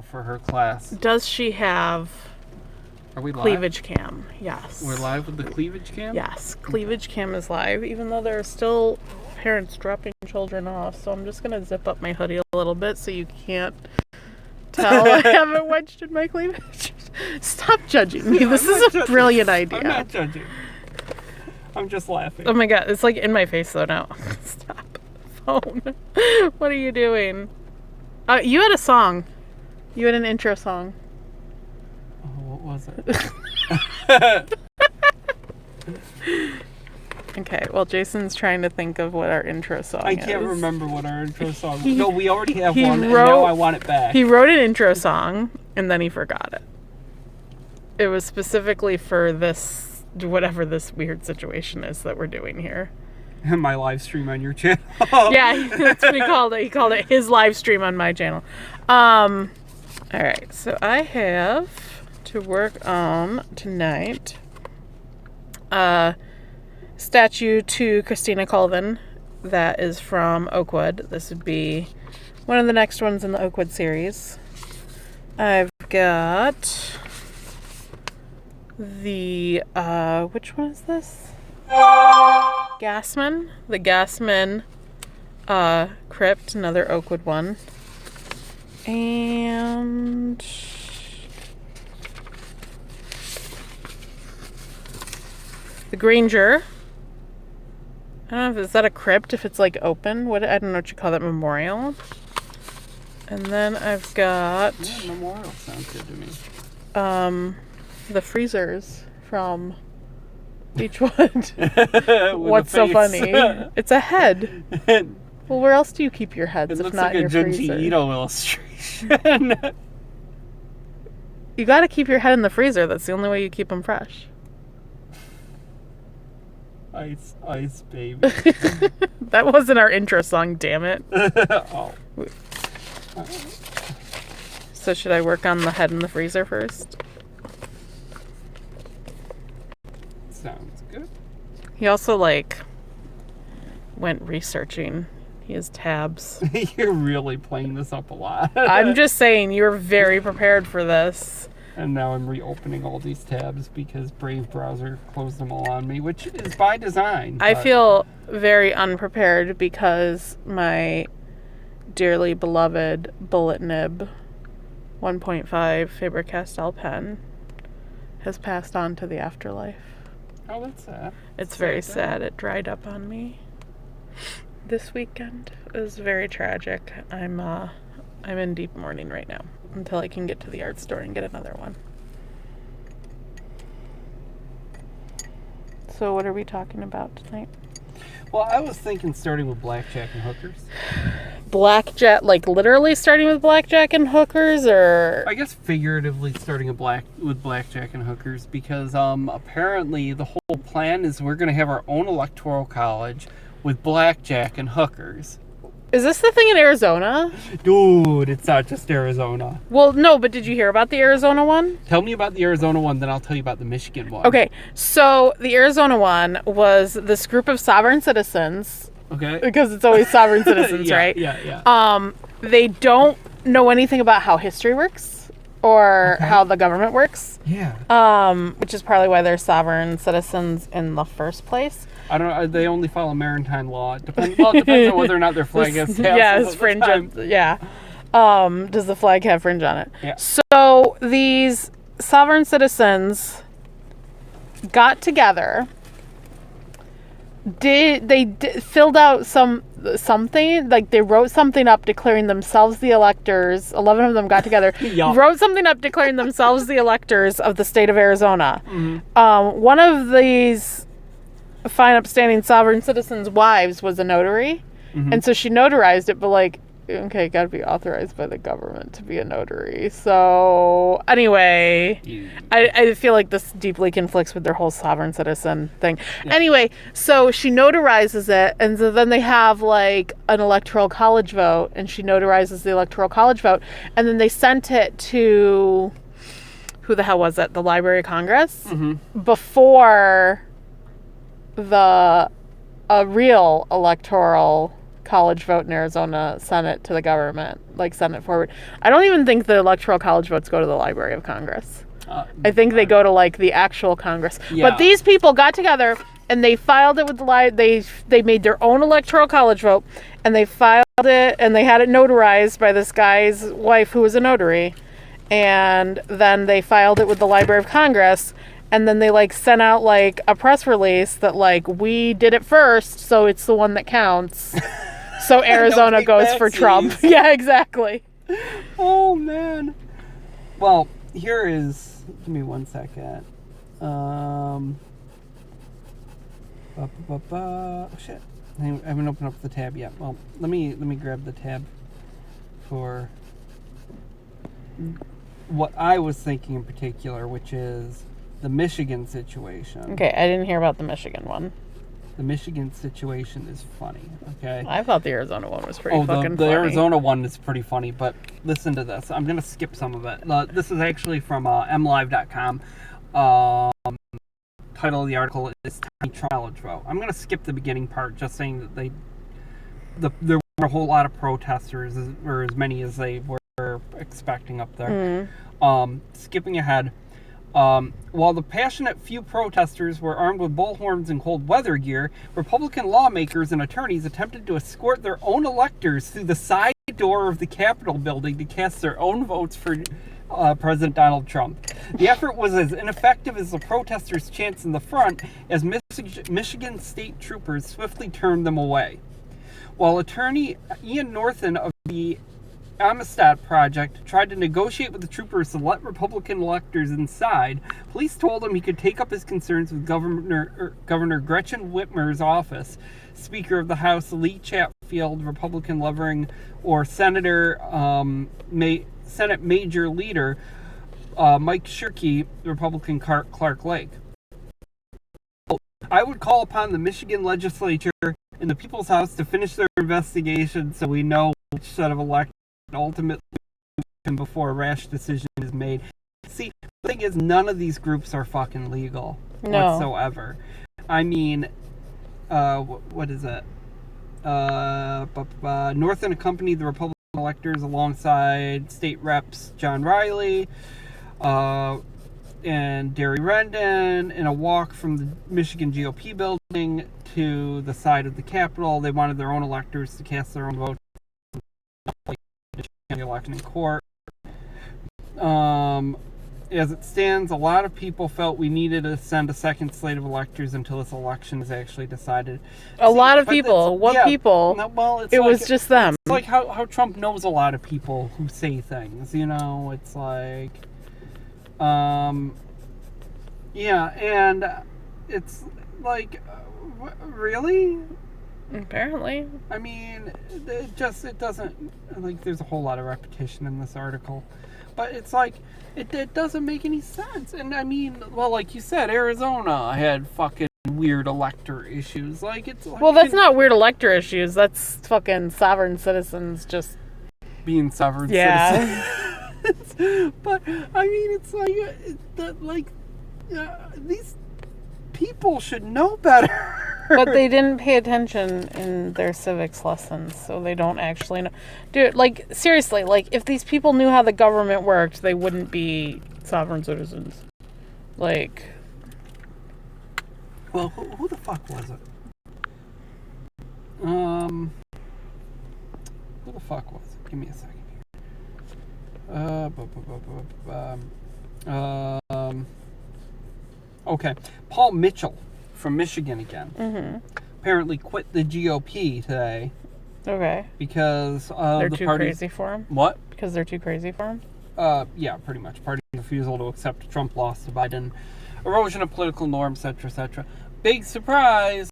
for her class. Does she have Are we live? cleavage cam? Yes. We're live with the cleavage cam? Yes, cleavage cam is live, even though there are still parents dropping children off. So I'm just going to zip up my hoodie a little bit so you can't tell I haven't wedged in my cleavage. Stop judging me. This is a brilliant idea. I'm not judging. I'm just laughing. Oh my god, it's like in my face though now. Stop. Phone. What are you doing? You had a song. You had an intro song. Oh, what was it? Okay, well, Jason's trying to think of what our intro song is. I can't remember what our intro song was. No, we already have he one, and wrote- now I want it back. He wrote an intro song, and then he forgot it. It was specifically for this, whatever this weird situation is that we're doing here. My live stream on your channel. Yeah, that's what he called it. He called it his live stream on my channel. All right, so I have to work on tonight statue to Christina Colvin that is from Oakwood. This would be one of the next ones in the Oakwood series. I've got the which one is this? Gassman. The Gassman crypt, another Oakwood one. And the Granger. I don't know if is that a crypt, if it's like open. I don't know what you call that, memorial. And then I've got Memorial sounds good to me. the freezers from Beechwood. With What's a so face. funny? It's a head. Well, where else do you keep your heads It if looks not like in a your Junji freezer? Ito illustration. You got to keep your head in the freezer. That's the only way you keep them fresh. Ice, baby. That wasn't our intro song, damn it. Oh. So should I work on the head in the freezer first? Sounds good. He also, went researching. He has tabs. You're really playing this up a lot. I'm just saying, you're very prepared for this. And now I'm reopening all these tabs because Brave Browser closed them all on me, which is by design. I feel very unprepared because my dearly beloved bullet nib 1.5 Faber Castell pen has passed on to the afterlife. Oh, that's sad. It's very sad. It dried up on me this weekend. It was very tragic. I'm in deep mourning right now until I can get to the art store and get another one. So what are we talking about tonight? Well, I was thinking starting with blackjack and hookers. Blackjack, literally starting with blackjack and hookers, or I guess figuratively starting with blackjack and hookers because apparently the whole plan is we're going to have our own electoral college with blackjack and hookers. is this the thing in Arizona? Dude, it's not just Arizona. Well, no, but did you hear about the Arizona one? Tell me about the Arizona one, then I'll tell you about the Michigan one. Okay, so the Arizona one was this group of sovereign citizens, Okay. because it's always sovereign citizens, Yeah, right? Yeah. They don't know anything about how history works or how the government works, Yeah. which is probably why they're sovereign citizens in the first place. I don't know. They only follow maritime law. It depends on whether or not their flag has tassels. Yeah, at it's the fringe. time. Yeah. Does the flag have fringe on it? Yeah. So these sovereign citizens got together. Filled out something, they wrote something up declaring themselves the electors. 11 of them got together, Yup. wrote something up declaring themselves the electors of the state of Arizona. Mm-hmm. One of these fine upstanding sovereign citizens' wives was a notary, and so she notarized it, but okay, gotta be authorized by the government to be a notary. So anyway, I feel like this deeply conflicts with their whole sovereign citizen thing. Yeah. Anyway, so she notarizes it, and so then they have an electoral college vote, and she notarizes the electoral college vote, and then they sent it to, who the hell was it? The Library of Congress? Before a real electoral college vote in Arizona Senate to the government, like send it forward. I don't even think the electoral college votes go to the Library of Congress. I think they go to like the actual Congress. Yeah. But these people got together and they filed it with the they made their own electoral college vote, and they filed it and they had it notarized by this guy's wife who was a notary, and then they filed it with the Library of Congress, and then they like sent out like a press release that like we did it first, so it's the one that counts. So Arizona goes for Trump. Yeah, exactly. Oh man. Well, here is. Give me 1 second. Oh shit! I haven't opened up the tab yet. Well, let me grab the tab for what I was thinking in particular, which is the Michigan situation. Okay, I didn't hear about the Michigan one. The Michigan situation is funny, okay? I thought the Arizona one was pretty fucking the funny. Arizona one is pretty funny, but listen to this. I'm going to skip some of it. This is actually from mlive.com. Title of the article is Tiny Trump College Vote. I'm going to skip the beginning part, just saying that there were a whole lot of protesters, or as many as they were expecting up there. Skipping ahead. While the passionate few protesters were armed with bullhorns and cold weather gear, Republican lawmakers and attorneys attempted to escort their own electors through the side door of the Capitol building to cast their own votes for President Donald Trump. The effort was as ineffective as the protesters' chants in the front, as Michigan state troopers swiftly turned them away. While attorney Ian Norton of the Amistad Project tried to negotiate with the troopers to let Republican electors inside, police told him he could take up his concerns with Governor Gretchen Whitmer's office, Speaker of the House Lee Chatfield, Republican Levering, or Senate Major Leader Mike Shirkey, Republican Clark Lake. I would call upon the Michigan legislature and the People's House to finish their investigation so we know which set of electors ultimately before a rash decision is made. See, the thing is, none of these groups are fucking legal whatsoever. I mean, what is it? Northern accompanied the Republican electors alongside state reps John Riley and Derry Rendon in a walk from the Michigan GOP building to the side of the Capitol. They wanted their own electors to cast their own votes in the election in court. As it stands, a lot of people felt we needed to send a second slate of electors until this election is actually decided. A lot of people. What people? No, well, it was just them. It's like how Trump knows a lot of people who say things, you know? It's like, yeah, and it's like, really? Apparently. I mean, it doesn't, like, there's a whole lot of repetition in this article. But it's like, it doesn't make any sense. And I mean, well, like you said, Arizona had fucking weird elector issues. Like, it's like... Well, that's not weird elector issues. That's fucking sovereign citizens just... being sovereign citizens. But, I mean, it's like, these people should know better. But they didn't pay attention in their civics lessons, so they don't actually know. Dude, like, seriously, like, if these people knew how the government worked, they wouldn't be sovereign citizens. Like... Well, who the fuck was it? Who the fuck was it? Give me a second here. Okay. Paul Mitchell from Michigan again. Apparently quit the GOP today. Okay. Because they're the too party... crazy for him? What? Because they're too crazy for him? Yeah, pretty much. Party's refusal to accept a Trump loss to Biden, erosion of political norms, etc., etc. Big surprise!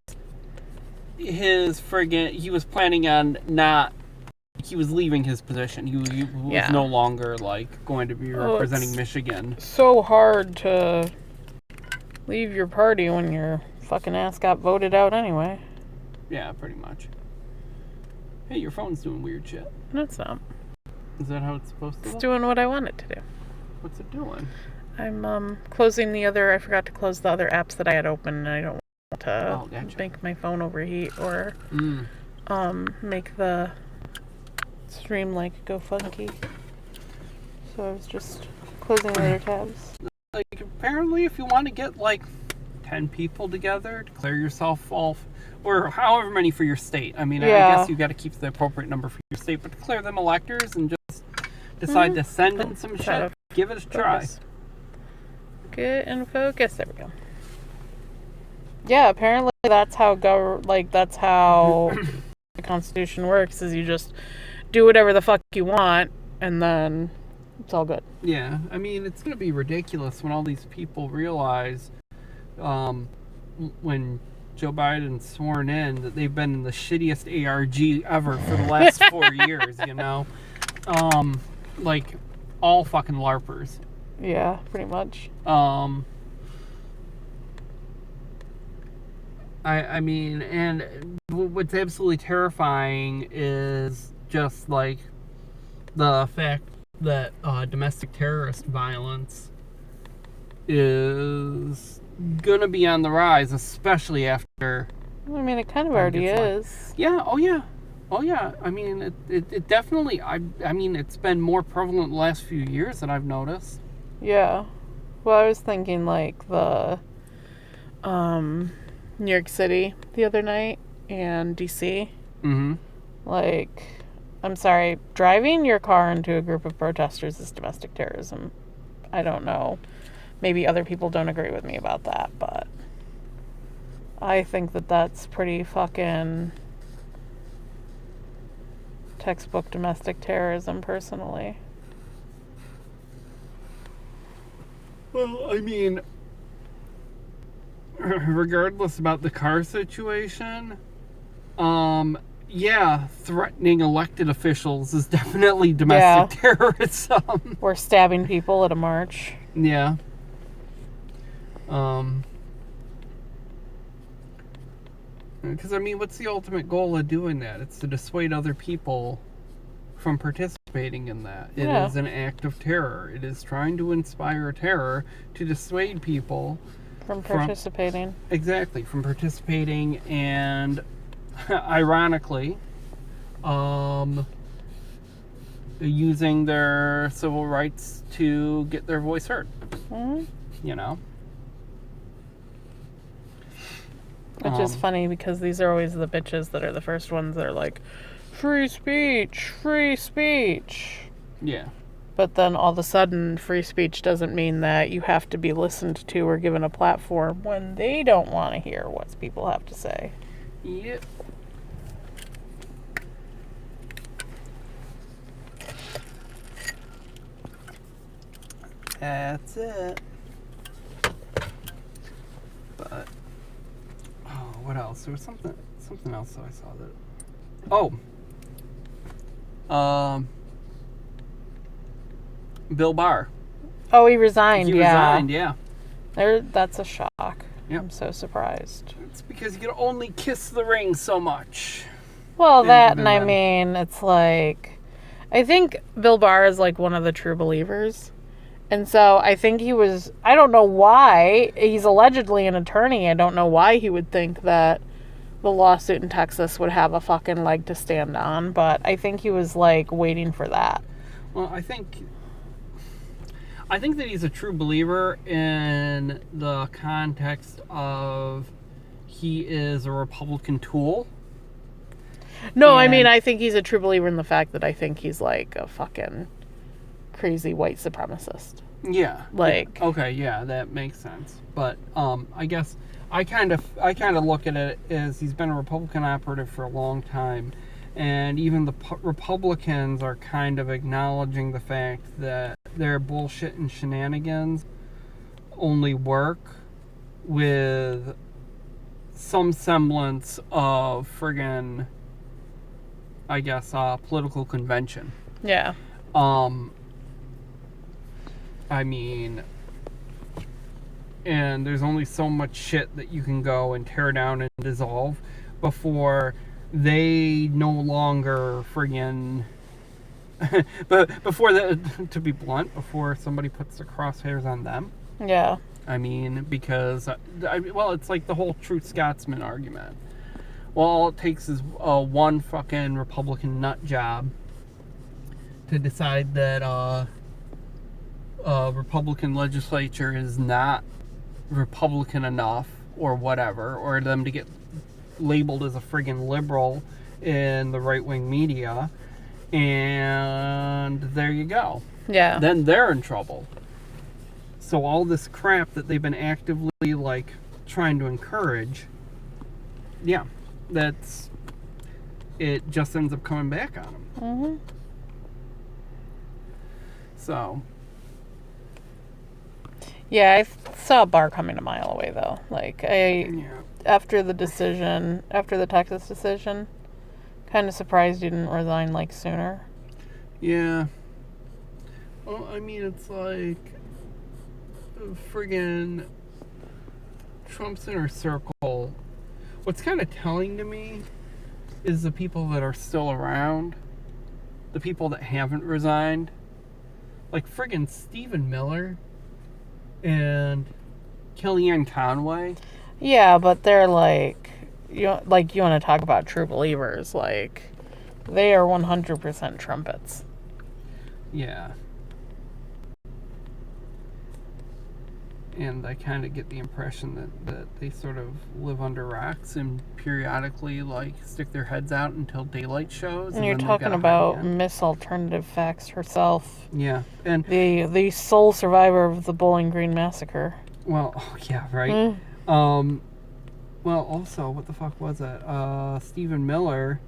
He was planning on not... He was leaving his position. He was no longer, like, going to be representing Michigan. So hard to leave your party when your fucking ass got voted out anyway. Yeah, pretty much. Hey, your phone's doing weird shit. No, it's not. Is that how it's supposed to look? It's doing what I want it to do. What's it doing? I'm closing I forgot to close the other apps that I had open, and I don't want to make my phone overheat or make the stream link go funky. So I was just closing the other tabs. Like, apparently, if you want to get, like, 10 people together, declare yourself off, or however many for your state. I mean, I guess you got to keep the appropriate number for your state, but declare them electors and just decide to send in some shit. Give it a try. Get in focus. There we go. Yeah, apparently that's how that's how the Constitution works, is you just do whatever the fuck you want, and then it's all good. Yeah, I mean, it's going to be ridiculous when all these people realize, when Joe Biden's sworn in, that they've been in the shittiest ARG ever for the last 4 years, you know? Like, all fucking LARPers. Yeah, pretty much. I mean, and what's absolutely terrifying is just, like, the fact that domestic terrorist violence is gonna be on the rise, especially after... I mean, it kind of already is. Yeah, oh yeah. I mean, it definitely... I mean, it's been more prevalent the last few years that I've noticed. Yeah. Well, I was thinking, like, the... New York City the other night and DC. Mm-hmm. Like, I'm sorry, driving your car into a group of protesters is domestic terrorism. I don't know. Maybe other people don't agree with me about that, but I think that that's pretty fucking textbook domestic terrorism, personally. Well, I mean, regardless about the car situation, yeah, threatening elected officials is definitely domestic terrorism. Or stabbing people at a march. Yeah. Because, I mean, what's the ultimate goal of doing that? It's to dissuade other people from participating in that. It is an act of terror. It is trying to inspire terror to dissuade people from participating. Exactly, from participating, and ironically, using their civil rights to get their voice heard. Mm-hmm. You know? Which is funny, because these are always the bitches that are the first ones that are like, free speech, free speech. Yeah. But then all of a sudden, free speech doesn't mean that you have to be listened to or given a platform when they don't want to hear what people have to say. Yep. That's it. But, oh, what else? There was something else that I saw that... Oh. Bill Barr. Oh, he resigned, He resigned, yeah. That's a shock. Yep. I'm so surprised. It's because you can only kiss the ring so much. Well, that, and I mean, it's like... I think Bill Barr is, like, one of the true believers. And so I think he was... I don't know why. He's allegedly an attorney. I don't know why he would think that the lawsuit in Texas would have a fucking leg to stand on. But I think he was, like, waiting for that. Well, I think that he's a true believer in the context of he is a Republican tool. No, I mean, I think he's a true believer in the fact that I think he's like a fucking crazy white supremacist. Yeah. Like. Okay, yeah, that makes sense. But I guess I kind of look at it as he's been a Republican operative for a long time. And even the Republicans are kind of acknowledging the fact that their bullshit and shenanigans only work with some semblance of friggin', I guess, political convention. Yeah. I mean, and there's only so much shit that you can go and tear down and dissolve before they no longer friggin' but before that, to be blunt, before somebody puts the crosshairs on them. Yeah. I mean, because well, it's like the whole true Scotsman argument. Well, all it takes is one fucking Republican nut job to decide that Republican legislature is not Republican enough or whatever, or them to get labeled as a friggin' liberal in the right-wing media, and there you go. Yeah. Then they're in trouble. So all this crap that they've been actively, like, trying to encourage, yeah, it just ends up coming back on them. Mm-hmm. So. Yeah, I saw Barr coming a mile away, though. Like, after the Texas decision, kind of surprised he didn't resign, like, sooner. Yeah. Well, I mean, it's like, friggin' Trump's inner circle. What's kind of telling to me is the people that are still around, the people that haven't resigned, like friggin' Stephen Miller and Kellyanne Conway. Yeah, but they're like you want to talk about true believers, like they are 100% trumpets. Yeah. And I kind of get the impression that they sort of live under rocks and periodically, like, stick their heads out until daylight shows. And you're talking about Miss Alternative Facts herself. Yeah. And the sole survivor of the Bowling Green Massacre. Well, oh, yeah, right? Well, also, what the fuck was it? Stephen Miller,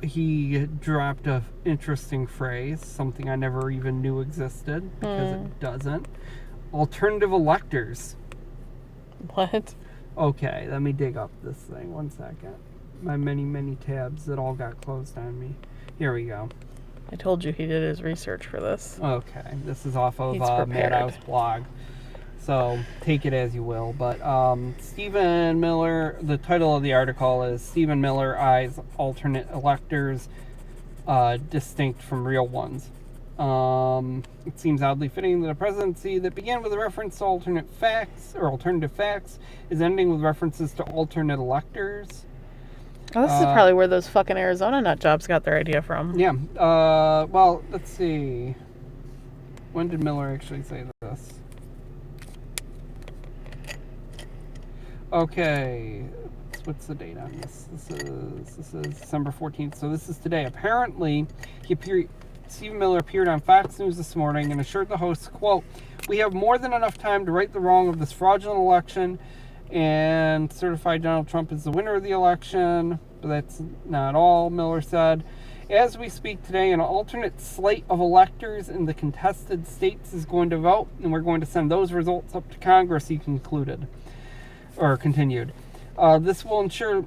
he dropped a interesting phrase, something I never even knew existed, because it doesn't. Alternative electors. What? Okay, let me dig up this thing. 1 second. My many tabs that all got closed on me. Here we go. I told you he did his research for this. Okay, this is off of He's Madhow's blog. So, take it as you will. But Stephen Miller, the title of the article is Stephen Miller Eyes Alternate Electors Distinct from Real Ones. It seems oddly fitting that a presidency that began with a reference to alternative facts is ending with references to alternate electors. Oh, this is probably where those fucking Arizona nut jobs got their idea from. Yeah. Well, let's see. When did Miller actually say this? Okay. What's the date on this? This is December 14th. So this is today. Apparently, Stephen Miller appeared on Fox News this morning and assured the hosts, quote, "We have more than enough time to right the wrong of this fraudulent election and certify Donald Trump as the winner of the election." But that's not all, Miller said. "As we speak today, an alternate slate of electors in the contested states is going to vote, and we're going to send those results up to Congress," he continued. "This will ensure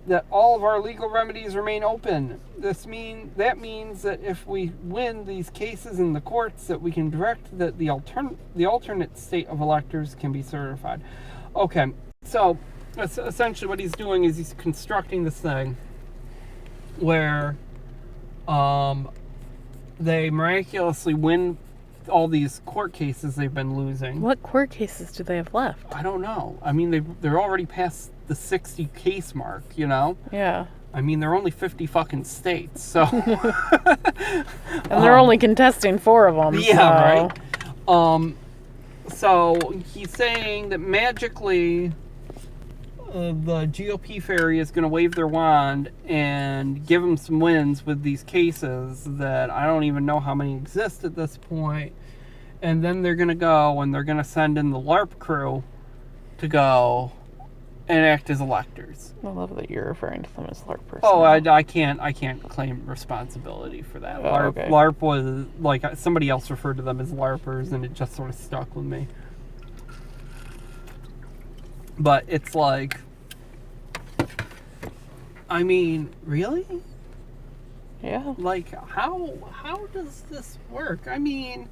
that all of our legal remedies remain open. That means that if we win these cases in the courts, that we can direct that the alternate state of electors can be certified." Okay, so essentially what he's doing is he's constructing this thing where they miraculously win all these court cases they've been losing. What court cases do they have left? I don't know. I mean, they're already past the 60 case mark, you know? Yeah. I mean, there are only 50 fucking states, so... And they're only contesting 4 of them. Yeah, right? So, he's saying that magically the GOP fairy is going to wave their wand and give them some wins with these cases that I don't even know how many exist at this point. And then they're going to go and they're going to send in the LARP crew to go and act as electors. I love that you're referring to them as LARP personnel. Oh, I can't claim responsibility for that. LARP, okay. LARP was, like, somebody else referred to them as LARPers, and it just sort of stuck with me. But it's like, I mean, really? Yeah. Like, how does this work? I mean,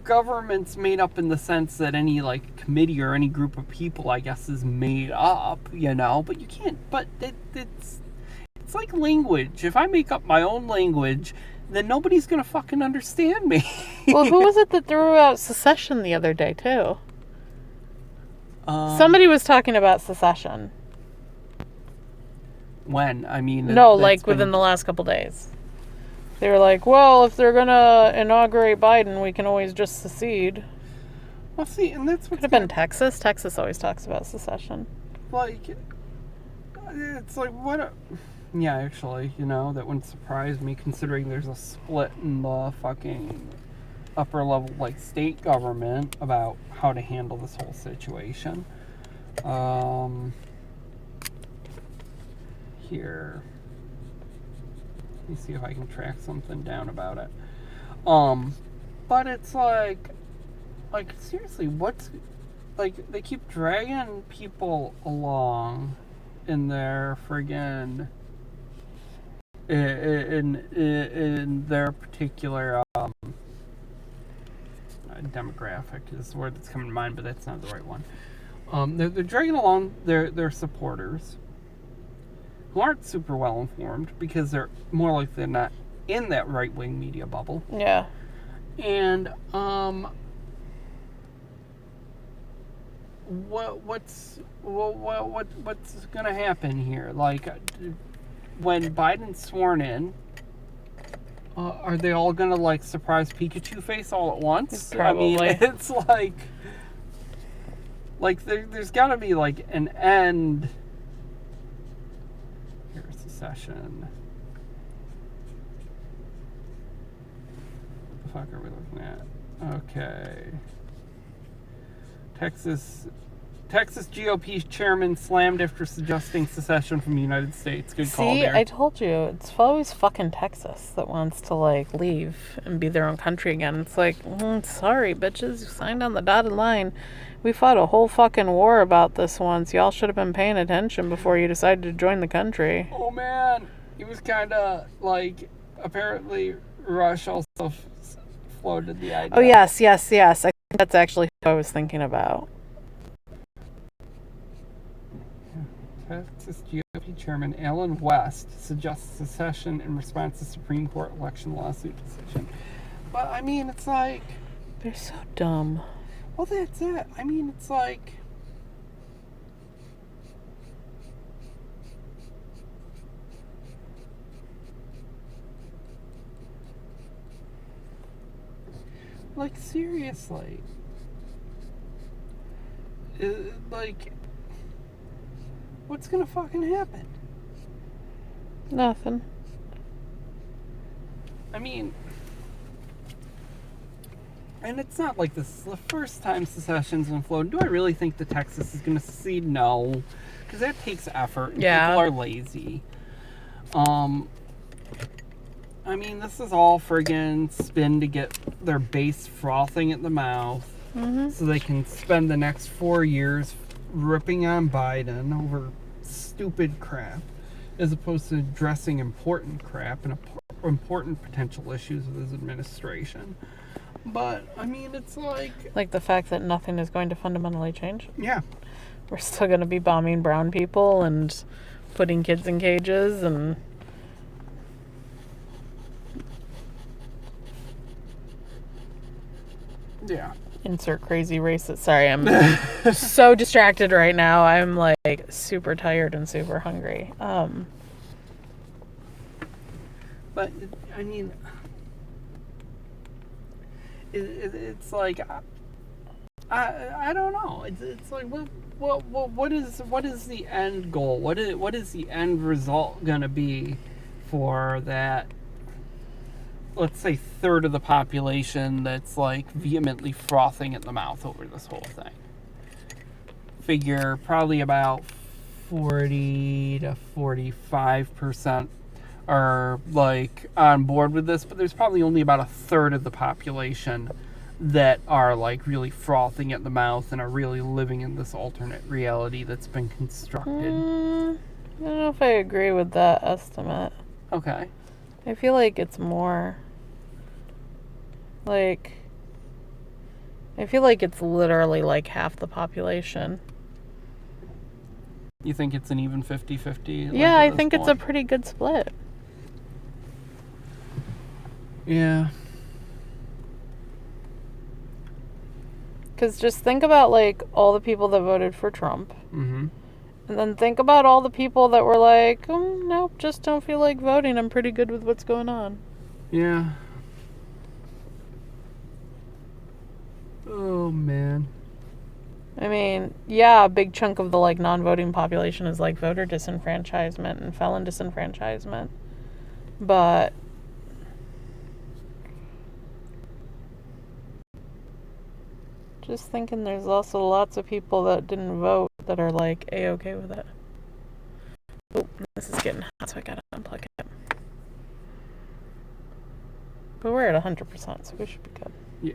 government's made up in the sense that any, like, committee or any group of people, I guess, is made up, you know? But you can't, but it's like language. If I make up my own language, then nobody's gonna fucking understand me. Well, who was it that threw out secession the other day, too? Somebody was talking about secession. When? I mean... No, like within the last couple days. They were like, well, if they're going to inaugurate Biden, we can always just secede. Well, see, and that's what's... Could have been Texas. Texas always talks about secession. Like, it's like, what... Yeah, actually, you know, that wouldn't surprise me, considering there's a split in the fucking upper level, like, state government about how to handle this whole situation. Here. Let me see if I can track something down about it. But it's like, seriously, what's... Like, they keep dragging people along in their friggin'... In their particular demographic is the word that's coming to mind, but that's not the right one. They're dragging along their supporters who aren't super well informed because they're more likely than not in that right wing media bubble. Yeah. And what's gonna happen here? Like, when Biden's sworn in, are they all gonna like surprise Pikachu face all at once? Probably. I mean, it's like there's gotta be like an end. Here's the session. What the fuck are we looking at? Okay. Texas GOP chairman slammed after suggesting secession from the United States. Good call there. See, I told you, it's always fucking Texas that wants to, like, leave and be their own country again. It's like, sorry, bitches, you signed on the dotted line. We fought a whole fucking war about this once. Y'all should have been paying attention before you decided to join the country. Oh, man. It was kind of, like, apparently Rush also floated the idea. Oh, yes. I think that's actually what I was thinking about. Texas GOP Chairman Alan West suggests secession in response to Supreme Court election lawsuit decision. But, I mean, it's like... They're so dumb. Well, that's it. I mean, it's like... Like, seriously. Like... What's gonna fucking happen? Nothing. I mean, and it's not like this is the first time secession's been floated. Do I really think that Texas is gonna secede? No, because that takes effort. And Yeah. people are lazy. I mean, this is all friggin' spin to get their base frothing at the mouth, so they can spend the next 4 years ripping on Biden over stupid crap, as opposed to addressing important crap and important potential issues with his administration. But, I mean, it's like the fact that nothing is going to fundamentally change. Yeah. We're still going to be bombing brown people and putting kids in cages and... Yeah. Insert crazy racist. Sorry, I'm so distracted right now. I'm like super tired and super hungry. But I mean, it's like I don't know. It's like what is the end goal? What is the end result gonna be for that? Let's say third of the population that's like vehemently frothing at the mouth over this whole thing. Figure probably about 40 to 45% are like on board with this, but there's probably only about a third of the population that are like really frothing at the mouth and are really living in this alternate reality that's been constructed. I don't know if I agree with that estimate. Okay. I feel like it's more. Like, I feel like it's literally like half the population. You think it's an even 50-50? Yeah, I think it's a pretty good split. Yeah. Because just think about, like, all the people that voted for Trump. Mm-hmm. And then think about all the people that were like, nope, just don't feel like voting. I'm pretty good with what's going on. Yeah. Oh, man. I mean, yeah, a big chunk of the, like, non-voting population is, like, voter disenfranchisement and felon disenfranchisement. But just thinking there's also lots of people that didn't vote that are, like, A-okay with it. Oh, this is getting hot, so I gotta unplug it. But we're at 100%, so we should be good. Yeah.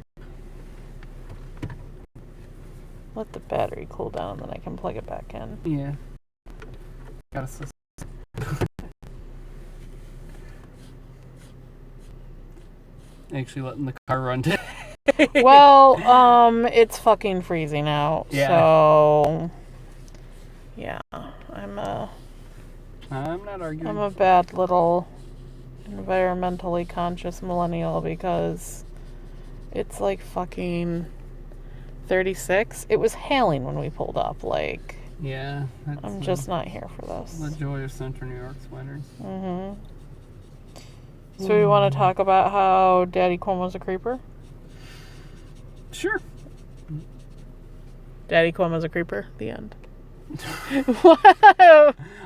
Let the battery cool down, and then I can plug it back in. Yeah. Gotta actually letting the car run today. Well, it's fucking freezing out. Yeah. So, yeah, I'm not arguing. I'm a bad little environmentally conscious millennial because it's like fucking 36. It was hailing when we pulled up. Like, yeah. I'm just not here for this. The joy of Central New York's winters. Mm-hmm. So we want to talk about how Daddy Cuomo's a creeper? Sure. Daddy Cuomo's a creeper. The end.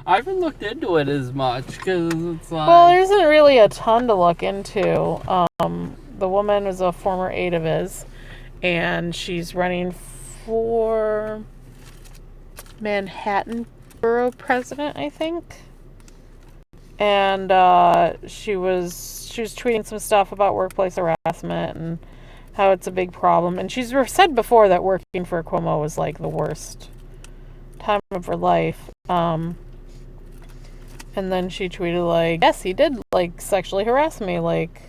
I haven't looked into it as much because it's like... Well, there isn't really a ton to look into. The woman was a former aide of his, and she's running for Manhattan Borough President, I think. And she was tweeting some stuff about workplace harassment and how it's a big problem. And she's said before that working for Cuomo was like the worst time of her life. And then she tweeted like, yes, he did like sexually harass me. Like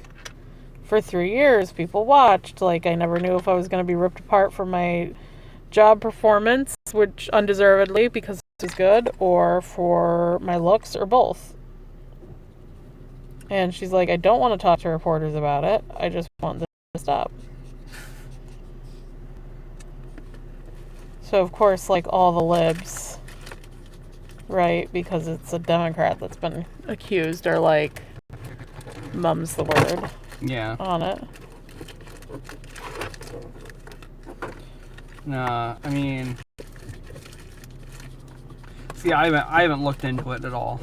for 3 years, people watched. Like I never knew if I was going to be ripped apart for my job performance, which undeservedly because it was good, or for my looks, or both. And she's like, I don't want to talk to reporters about it. I just want this to stop. So, of course, like all the libs, right, because it's a Democrat that's been accused, are like, mum's the word. Yeah. On it. Nah, I mean... See, I haven't looked into it at all.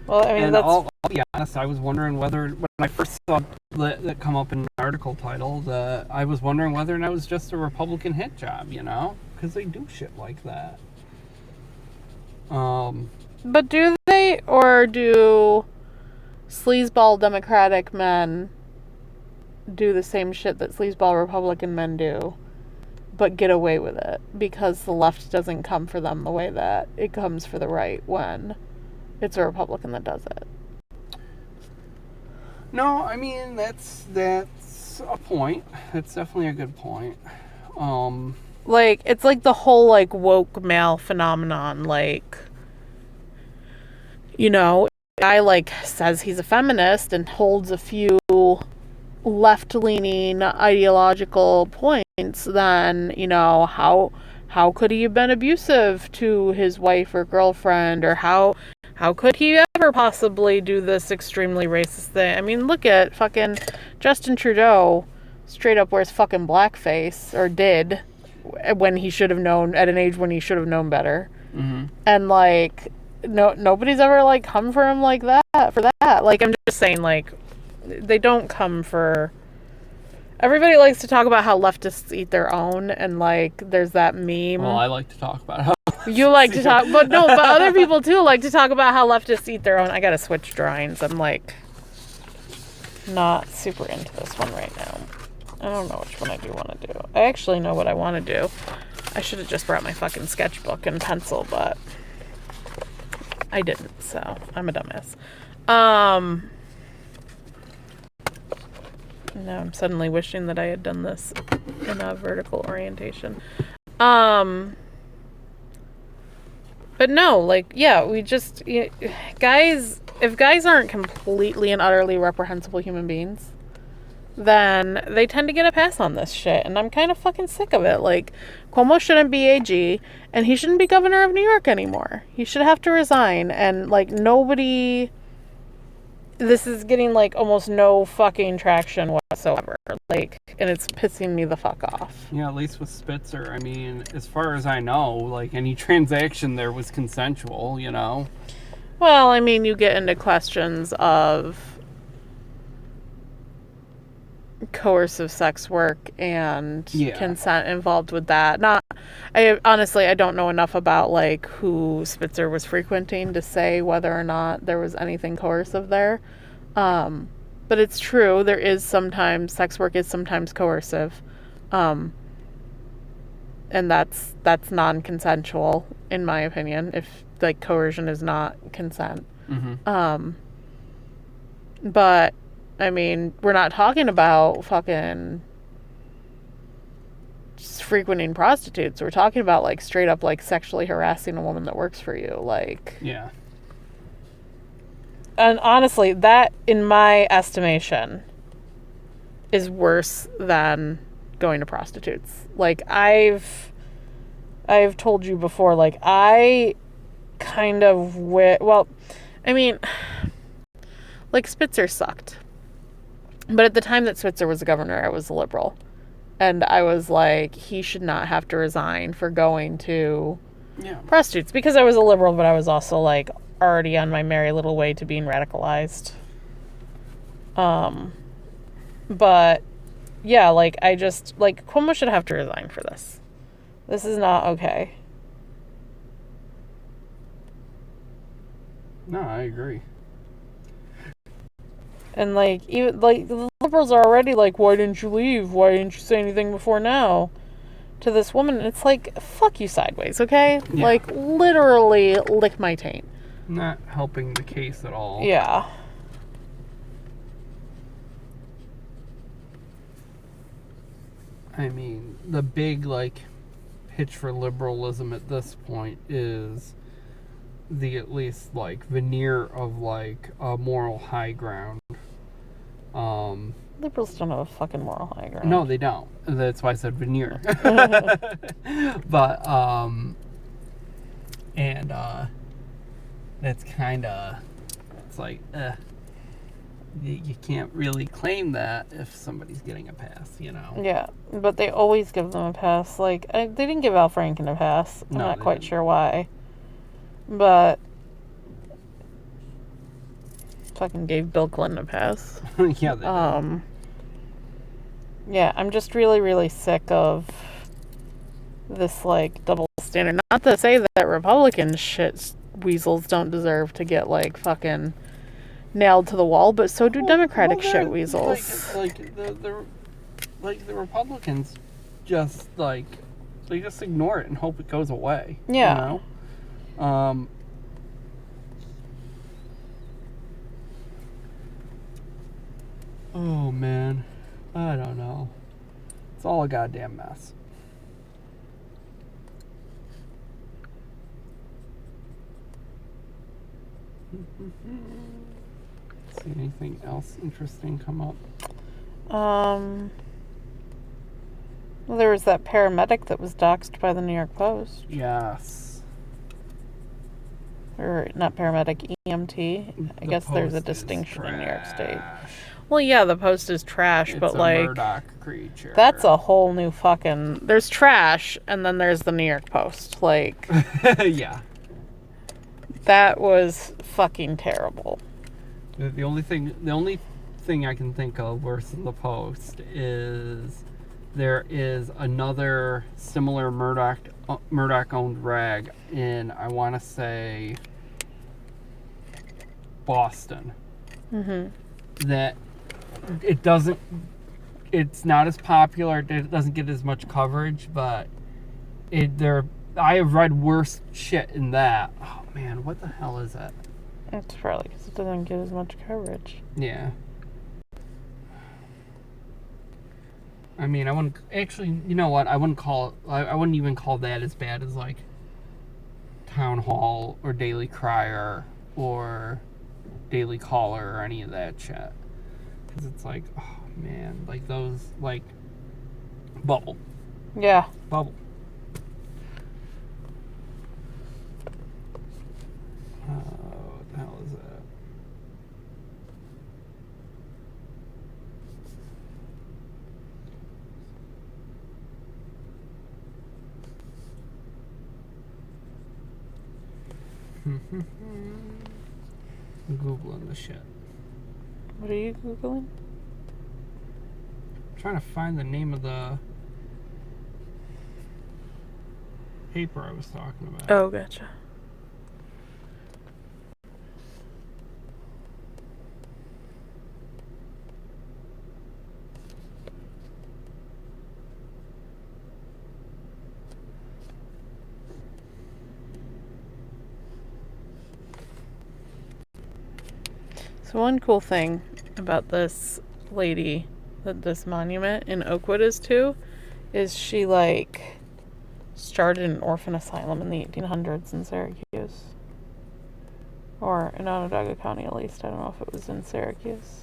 Well, I mean, and that's... I'll be honest, I was wondering whether, when I first saw that come up in an article title, I was wondering whether or not it was just a Republican hit job, you know? Because they do shit like that. But do they, or do sleazeball Democratic men do the same shit that sleazeball Republican men do, but get away with it? Because the left doesn't come for them the way that it comes for the right when it's a Republican that does it. No, I mean, that's a point. That's definitely a good point. Like, it's like the whole, like, woke male phenomenon, like, you know, a guy, like, says he's a feminist and holds a few left-leaning ideological points, then, you know, how could he have been abusive to his wife or girlfriend, or how could he ever possibly do this extremely racist thing? I mean, look at fucking Justin Trudeau straight up wears fucking blackface, or did, when he should have known, at an age when he should have known better. Mm-hmm. And, like, nobody's ever, like, come for him like that, for that. Like, I'm just saying, like, they don't come for... Everybody likes to talk about how leftists eat their own, and, like, there's that meme. Well, I like to talk about how... You like to talk... But other people, too, like to talk about how leftists eat their own. I gotta switch drawings. I'm, like, not super into this one right now. I don't know which one I do want to do. I actually know what I want to do. I should have just brought my fucking sketchbook and pencil, but I didn't, so I'm a dumbass. Now I'm suddenly wishing that I had done this in a vertical orientation. But no, like, yeah, we just... guys... If guys aren't completely and utterly reprehensible human beings, then they tend to get a pass on this shit. And I'm kind of fucking sick of it. Like, Cuomo shouldn't be AG, and he shouldn't be governor of New York anymore. He should have to resign. And, like, nobody... This is getting, like, almost no fucking traction whatsoever. Like, and it's pissing me the fuck off. Yeah, at least with Spitzer, I mean, as far as I know, like, any transaction there was consensual, you know? Well, I mean, you get into questions of coercive sex work and consent involved with that. I don't know enough about, like, who Spitzer was frequenting to say whether or not there was anything coercive there. But it's true, there is sometimes, sex work is sometimes coercive. And that's non-consensual, in my opinion, if, like, coercion is not consent. Mm-hmm. But, I mean, we're not talking about fucking just frequenting prostitutes. We're talking about, like, straight up, like, sexually harassing a woman that works for you. Like... Yeah. And honestly, that, in my estimation, is worse than going to prostitutes. Like, I've told you before, like, I kind of... Well, I mean... Like, Spitzer sucked. But at the time that Spitzer was the governor, I was a liberal. And I was like, he should not have to resign for going to prostitutes. Because I was a liberal, but I was also, like, already on my merry little way to being radicalized. But, yeah, like, I just... Like, Cuomo should have to resign for this. This is not okay. No, I agree. And, like, even, like, the liberals are already like, why didn't you leave? Why didn't you say anything before now? To this woman. And it's like, fuck you sideways, okay? Yeah. Like, literally lick my taint. Not helping the case at all. Yeah. I mean, the big, like, pitch for liberalism at this point is the, at least, like, veneer of, like, a moral high ground. Liberals don't have a fucking moral high ground. No, they don't. That's why I said veneer. But, that's kind of, it's like, you can't really claim that if somebody's getting a pass, you know? Yeah, but they always give them a pass. Like, they didn't give Al Franken a pass. I'm not quite sure why. But fucking gave Bill Clinton a pass. Yeah, they did. Yeah, I'm just really, really sick of this, like, double standard. Not to say that Republican shit weasels don't deserve to get, like, fucking nailed to the wall, but so do Democratic shit weasels. The Republicans just, like, they just ignore it and hope it goes away. Yeah. You know? Oh, man. I don't know. It's all a goddamn mess. See anything else interesting come up? Well, there was that paramedic that was doxxed by the New York Post. Yes. Or not paramedic, EMT. I guess there's a Post distinction is in New York State. trash. Well, yeah, the Post is trash, It's but a like Murdoch creature. that's a whole new fucking. There's trash, and then there's the New York Post. Like, yeah. that was fucking terrible. The only thing I can think of worse than the Post is there is another similar Murdoch-owned rag in, I want to say, Boston. Mm-hmm. That it's not as popular, it doesn't get as much coverage, but I have read worse shit in that. Oh man, what the hell is that? It's probably because it doesn't get as much coverage. Yeah. I mean, I wouldn't actually. You know what? I wouldn't even call that as bad as like Town Hall or Daily Crier or Daily Caller or any of that shit. Because it's like, oh Man, like those, like, bubble. Yeah. Bubble. What the hell is that? I'm Googling the shit. What are you Googling? I'm trying to find the name of the paper I was talking about. Oh, gotcha. So one cool thing about this lady that this monument in Oakwood is to is she, like, started an orphan asylum in the 1800s in Syracuse. Or in Onondaga County, at least. I don't know if it was in Syracuse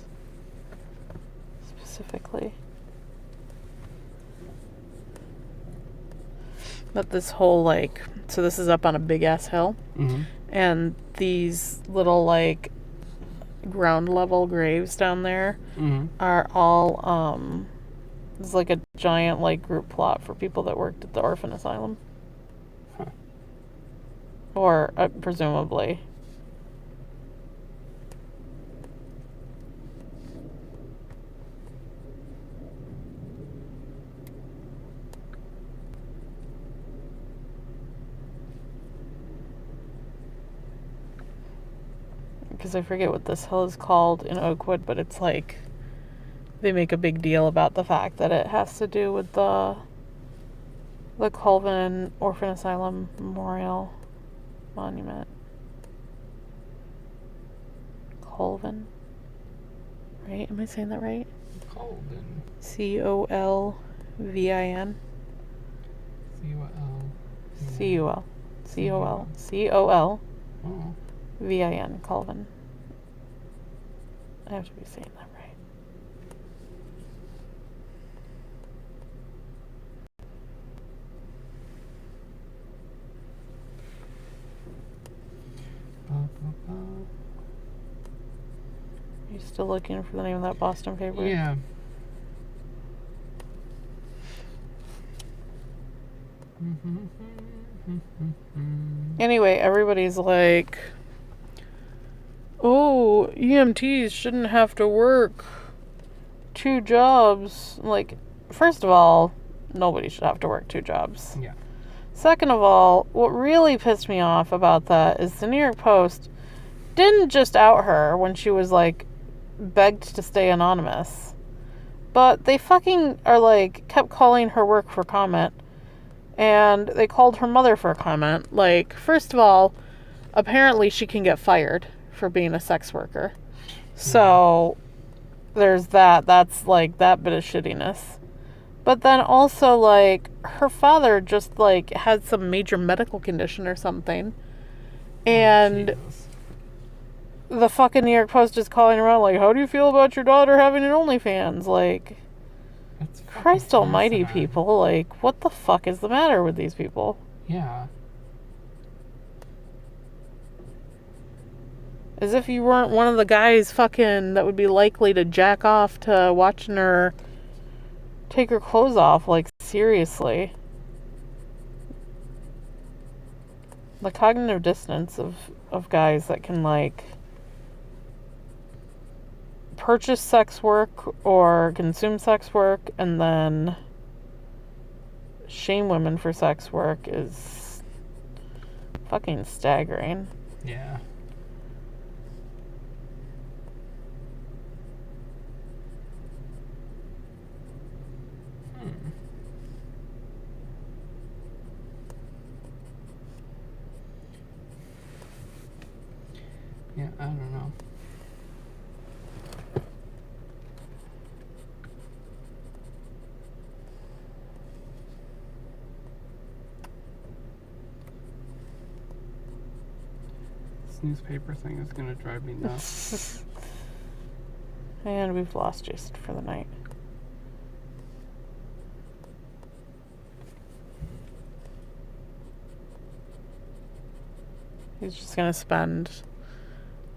specifically. But this whole, like, so this is up on a big-ass hill. Mm-hmm. And these little, like, ground level graves down there are all, it's like a giant, like, group plot for people that worked at the orphan asylum. Huh. Or, presumably. Because I forget what this hill is called in Oakwood, but it's like they make a big deal about the fact that it has to do with the Colvin Orphan Asylum Memorial Monument. Colvin, right? Am I saying that right? Colvin. Colvin. C-O-L. Colvin. Oh. VIN, Colvin. I have to be saying that right. Are you still looking for the name of that Boston paper? Yeah. Anyway, everybody's like, oh, EMTs shouldn't have to work 2 jobs. Like, first of all, nobody should have to work 2 jobs. Yeah. Second of all, what really pissed me off about that is the New York Post didn't just out her when she was, like, begged to stay anonymous, but they fucking are, like, kept calling her work for comment, and they called her mother for a comment. Like, first of all, apparently she can get fired for being a sex worker. So there's that. That's, like, that bit of shittiness. But then also, like, her father just, like, had some major medical condition or something. And the fucking New York Post is calling around, like, how do you feel about your daughter having an OnlyFans? Like, Christ almighty, people. Like, what the fuck is the matter with these people? Yeah. As if you weren't one of the guys fucking that would be likely to jack off to watching her take her clothes off. Like, seriously. The cognitive dissonance of guys that can, like, purchase sex work or consume sex work and then shame women for sex work is fucking staggering. Yeah. Yeah, I don't know. This newspaper thing is gonna drive me nuts. And we've lost Jason for the night. He's just going to spend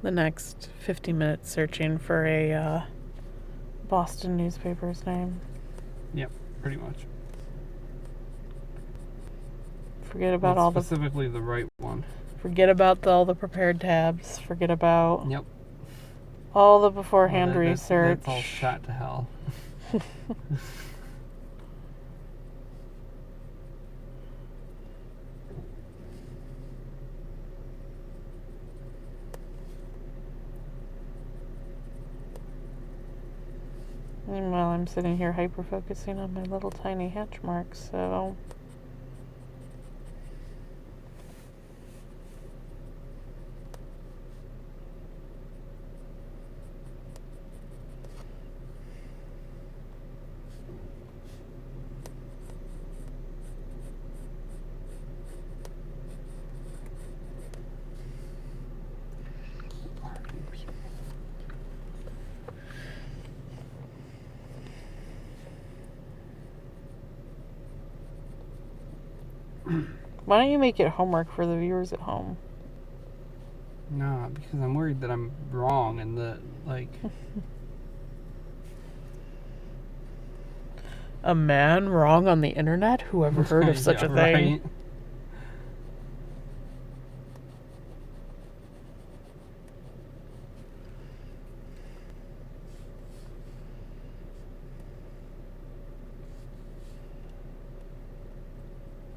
the next 50 minutes searching for a Boston newspaper's name. Yep, pretty much. Forget about specifically the right one. Forget about all the prepared tabs. Forget about yep. all the beforehand research. That's all shot to hell. Meanwhile, I'm sitting here hyper-focusing on my little tiny hatch marks, so... Why don't you make it homework for the viewers at home? Nah, because I'm worried that I'm wrong and that, like... A man wrong on the internet? Who ever heard of such a thing? Right?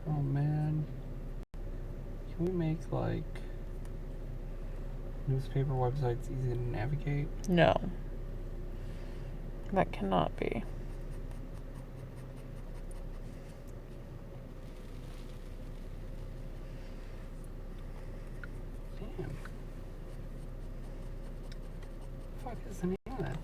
Oh man, can we make like newspaper websites easy to navigate? No, that cannot be. Damn. Fuck is the name of that thing?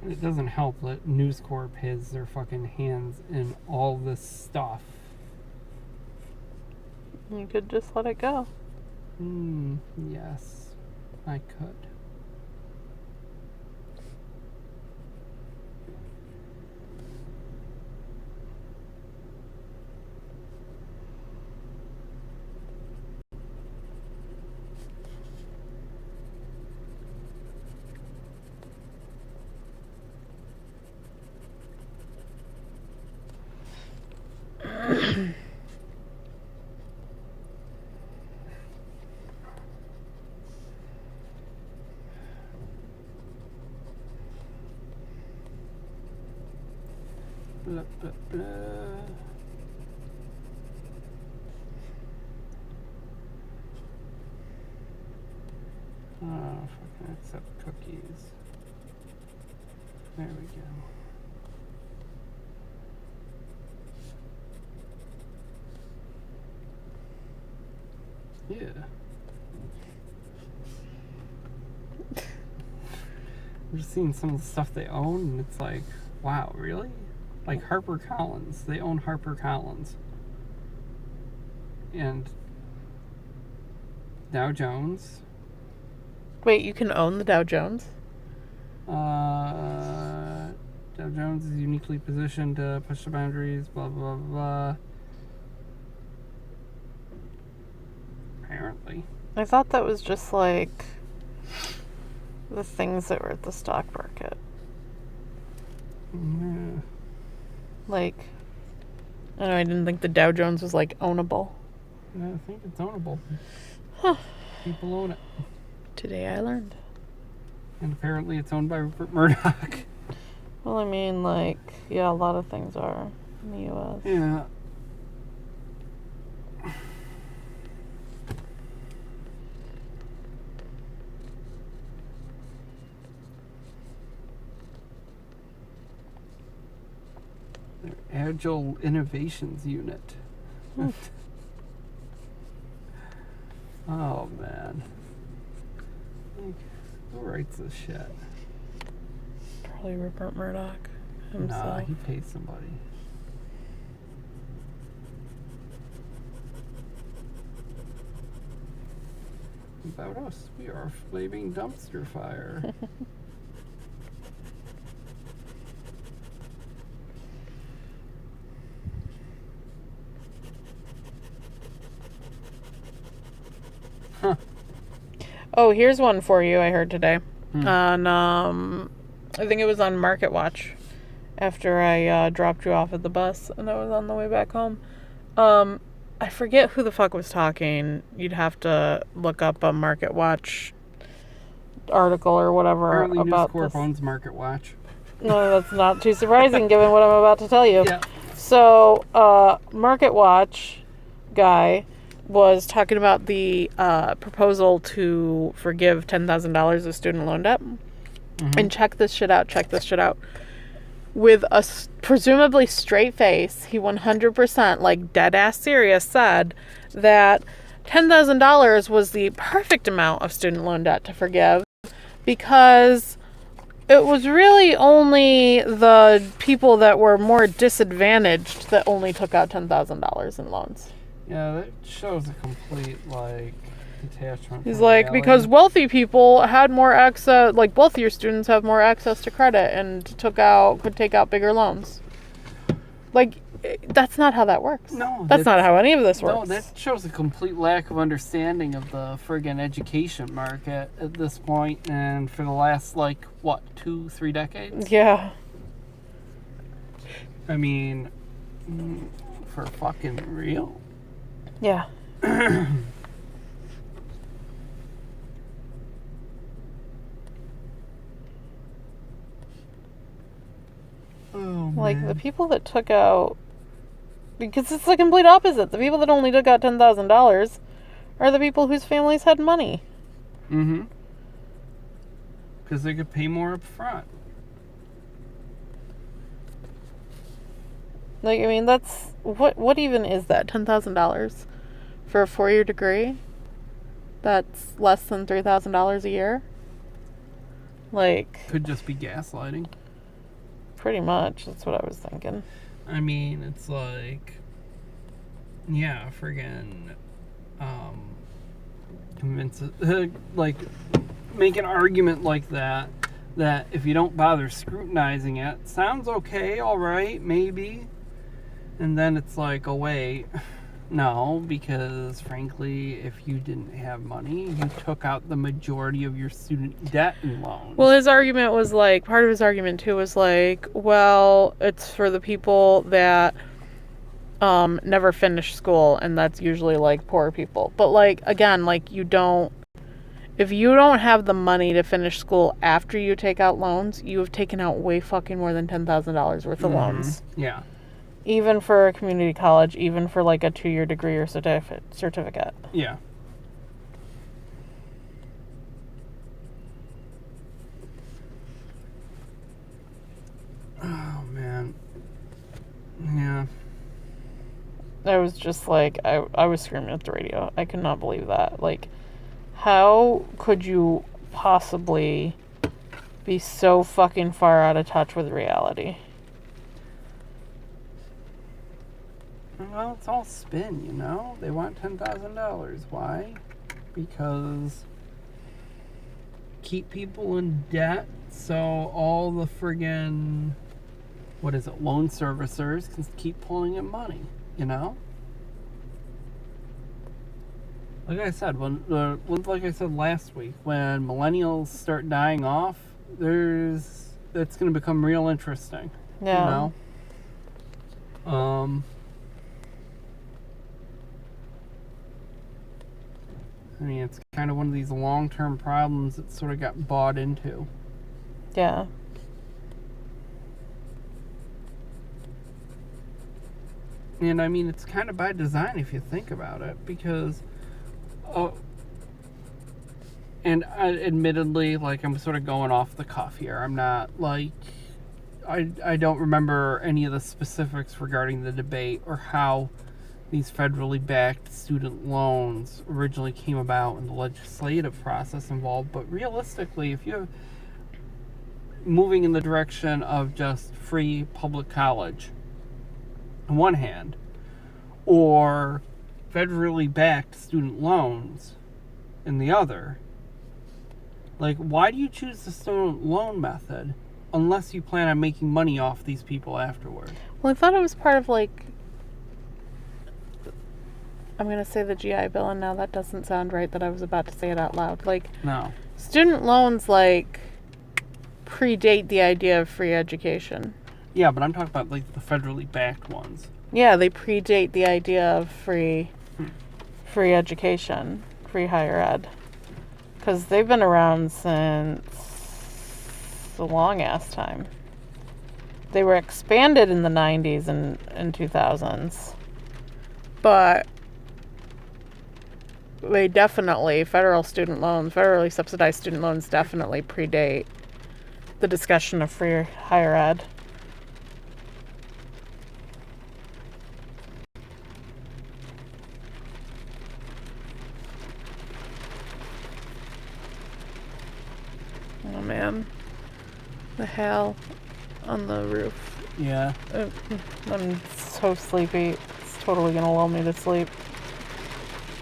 It doesn't help that News Corp has their fucking hands in all this stuff. You could just let it go. Yes, I could. Blah, blah, blah. Oh, fucking accept cookies. There we go. Yeah. I'm just seeing some of the stuff they own, and it's like, wow, really? Like HarperCollins. They own HarperCollins. And Dow Jones. Wait, you can own the Dow Jones? Dow Jones is uniquely positioned to push the boundaries, blah, blah, blah. Apparently. I thought that was just like the things that were at the stock market. Yeah. Like, I don't know, I didn't think the Dow Jones was like ownable. I think it's ownable. Huh. People own it. Today I learned. And apparently it's owned by Rupert Murdoch. Well, I mean, like, yeah, a lot of things are in the U.S. Yeah. Agile Innovations Unit. Oh, man. Who writes this shit? Probably Rupert Murdoch himself. Nah, he pays somebody. About us, we are a flaming dumpster fire. Huh. Oh, here's one for you I heard today. On, I think it was on Market Watch after I dropped you off at the bus and I was on the way back home. I forget who the fuck was talking. You'd have to look up a Market Watch article or whatever Apparently about News Corp this. owns Market Watch. No, that's not too surprising given what I'm about to tell you. Yeah. So, Market Watch guy was talking about the proposal to forgive $10,000 of student loan debt. Mm-hmm. And check this shit out. With a presumably straight face, he 100%, like dead-ass serious, said that $10,000 was the perfect amount of student loan debt to forgive because it was really only the people that were more disadvantaged that only took out $10,000 in loans. Yeah, that shows a complete, detachment. He's from like, reality. because wealthy people had more access, like wealthier students have more access to credit and could take out bigger loans. Like, that's not how that works. No. That's not how any of this works. No, that shows a complete lack of understanding of the friggin' education market at this point and for the last, 2-3 decades? Yeah. I mean, for fucking real? Yeah. Oh, Like, man. the people that took out... Because it's the complete opposite. The people that only took out $10,000 are the people whose families had money. Mm-hmm. Because they could pay more up front. Like, I mean, that's... What even is that? $10,000 for a 4-year degree? That's less than $3,000 a year? Like... Could just be gaslighting. Pretty much. That's what I was thinking. I mean, it's friggin', convince, make an argument like that if you don't bother scrutinizing it, sounds okay, alright, maybe, and then it's like, oh wait, no, because frankly, if you didn't have money, you took out the majority of your student debt and loans. Well, his argument was part of his argument too was well, it's for the people that never finish school, and that's usually poor people. But again, if you don't have the money to finish school after you take out loans, you have taken out way fucking more than $10,000 worth of loans. Yeah. Even for a community college, even for a 2-year degree or certificate. Yeah. Oh, man. Yeah. I was just I was screaming at the radio. I could not believe that. How could you possibly be so fucking far out of touch with reality? Well, it's all spin, you know? They want $10,000. Why? Because keep people in debt so all the friggin', loan servicers can keep pulling in money, you know? Like I said, like I said last week, when millennials start dying off, it's going to become real interesting, Yeah. you know? I mean, it's kind of one of these long-term problems that sort of got bought into. Yeah. And I mean, it's kind of by design if you think about it, because, and admittedly, I'm sort of going off the cuff here. I'm not I don't remember any of the specifics regarding the debate or how these federally backed student loans originally came about and the legislative process involved. But realistically, if you're moving in the direction of just free public college on one hand, or federally backed student loans in the other, like, why do you choose the student loan method unless you plan on making money off these people afterward? Well, I thought it was part of, like, I'm going to say the GI Bill, and now that doesn't sound right that I was about to say it out loud. Like, No. student loans, like, predate the idea of free education. Yeah, but I'm talking about, like, the federally backed ones. Yeah, they predate the idea of free education, free higher ed. Because they've been around since a long-ass time. They were expanded in the 90s and 2000s. But they definitely, federally subsidized student loans definitely predate the discussion of free higher ed. Oh man, the hail on the roof. Yeah. I'm so sleepy. It's totally gonna lull me to sleep.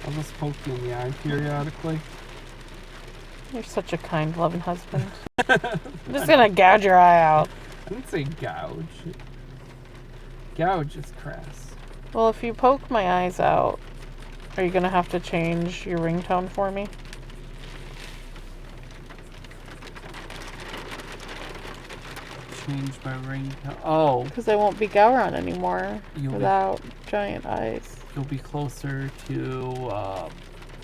I'll just poke you in the eye periodically. You're such a kind, loving husband. I'm just gonna gouge your eye out. I didn't say gouge. Gouge is crass. Well, if you poke my eyes out, are you gonna have to change your ringtone for me? Change my ringtone. Oh. Because I won't be Gowron anymore You'll without giant eyes. You'll be closer to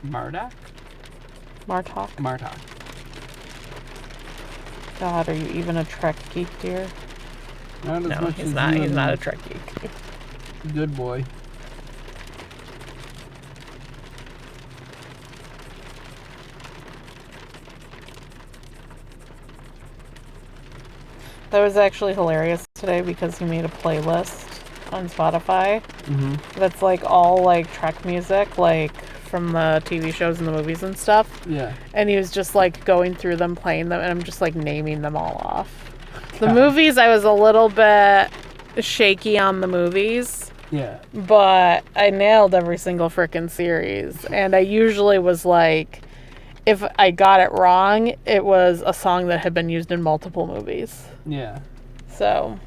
Martok? Martok. God, are you even a Trek geek, dear? Not as No, much he's as not. you He's and not a Trek geek. Good boy. That was actually hilarious today because he made a playlist on Spotify that's like all like Trek music, like from the TV shows and the movies and stuff. Yeah. And he was just like going through them, playing them, and I'm just like naming them all off. The movies, I was a little bit shaky on the movies. Yeah. But I nailed every single frickin' series. And I usually was like, if I got it wrong, it was a song that had been used in multiple movies. Yeah. So.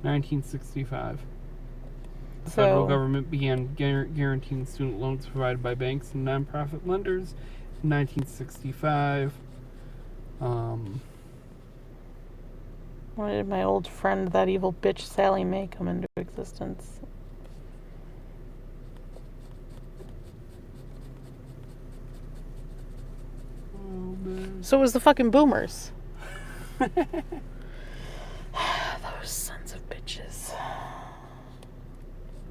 $1965. The federal government began guaranteeing student loans provided by banks and nonprofit lenders in 1965. Why did my old friend, that evil bitch Sally Mae, come into existence? Oh, man. So it was the fucking boomers. Those sons of bitches.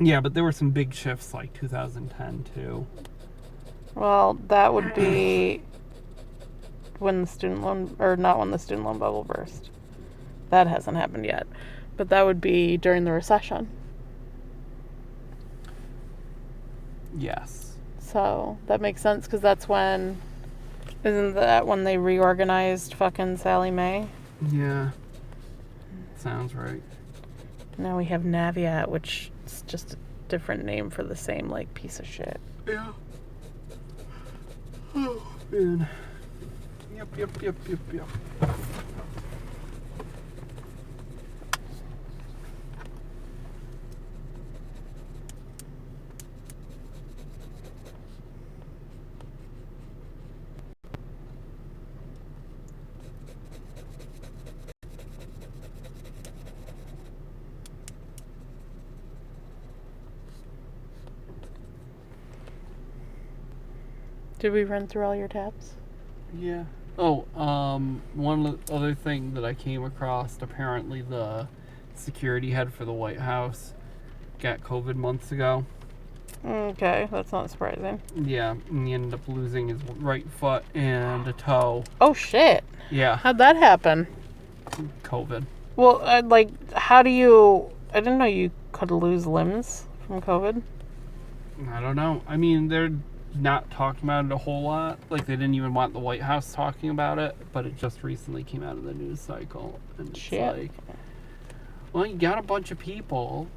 Yeah, but there were some big shifts like 2010 too. Well, that would be when the student loan, or not when the student loan bubble burst. That hasn't happened yet. But that would be during the recession. Yes. So that makes sense, because that's when, isn't that when they reorganized fucking Sally Mae? Yeah. Sounds right. Now we have Navient, which is just a different name for the same, like, piece of shit. Yeah. Oh, man. Yep. Did we run through all your tabs? Yeah. Oh, one other thing that I came across, apparently the security head for the White House got COVID months ago. Okay, that's not surprising. Yeah, and he ended up losing his right foot and a toe. Oh, shit. Yeah. How'd that happen? COVID. Well, how do you... I didn't know you could lose limbs from COVID. I don't know. I mean, they're not talking about it a whole lot. Like, they didn't even want the White House talking about it, but it just recently came out of the news cycle. And it's like, well, you got a bunch of people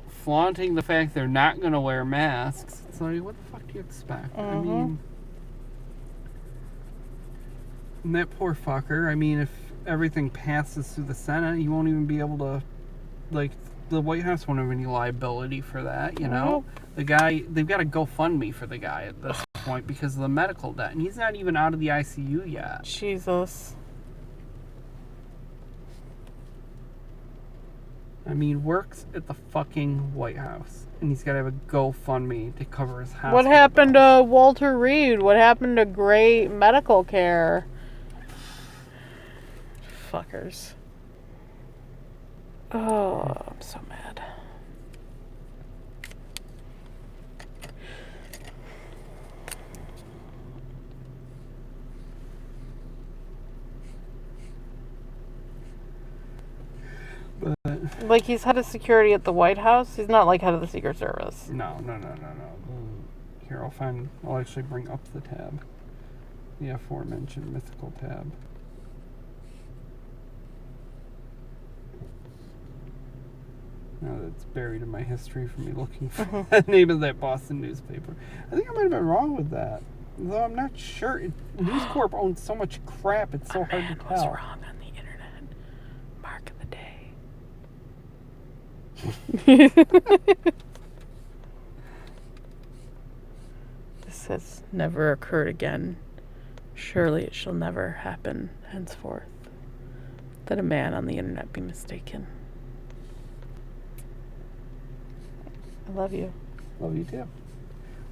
flaunting the fact they're not going to wear masks. It's like, what the fuck do you expect? I mean, and that poor fucker, I mean, if everything passes through the Senate, he won't even be able to, like, the White House won't have any liability for that, you know? The guy, they've got a GoFundMe for the guy at this point because of the medical debt, and he's not even out of the ICU yet. Jesus. I mean, works at the fucking White House, and he's got to have a GoFundMe to cover his house. What happened to Walter Reed? What happened to great medical care? Fuckers. Oh, I'm so mad. But, like, he's head of security at the White House? He's not, like, head of the Secret Service. No. Here, I'll actually bring up the tab. The aforementioned mythical tab. Now that's buried in my history from me looking for the name of that Boston newspaper. I think I might have been wrong with that. Though I'm not sure. News Corp owns so much crap, it's so hard to tell. Was wrong on the internet. Mark of the day. This has never occurred again. Surely it shall never happen henceforth that a man on the internet be mistaken. I love you. Love you too.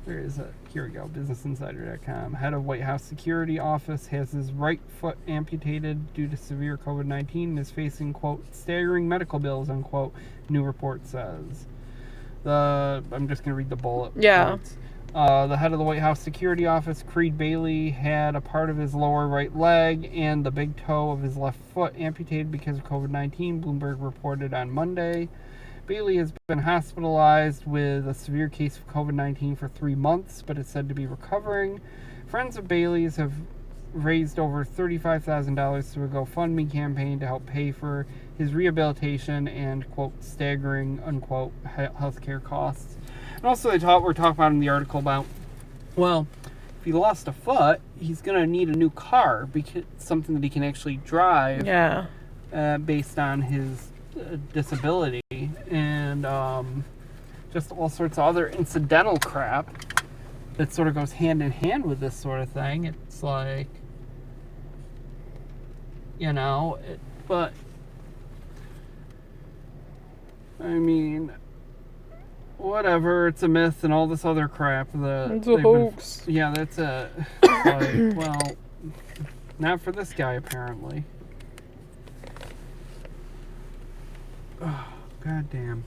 Where is it? Here we go. BusinessInsider.com. Head of White House Security Office has his right foot amputated due to severe COVID-19 and is facing, quote, staggering medical bills, unquote, new report says. I'm just going to read the bullet points. The head of the White House Security Office, Creed Bailey, had a part of his lower right leg and the big toe of his left foot amputated because of COVID-19, Bloomberg reported on Monday. Bailey has been hospitalized with a severe case of COVID-19 for 3 months, but is said to be recovering. Friends of Bailey's have raised over $35,000 through a GoFundMe campaign to help pay for his rehabilitation and, quote, staggering, unquote, healthcare costs. And also we're talking about in the article about, well, if he lost a foot, he's going to need a new car, because something that he can actually drive based on his disability, and just all sorts of other incidental crap that sort of goes hand in hand with this sort of thing. It's like, you know, but I mean, whatever, it's a myth and all this other crap. It's a hoax. That's a like, well, not for this guy apparently. Oh, goddamn.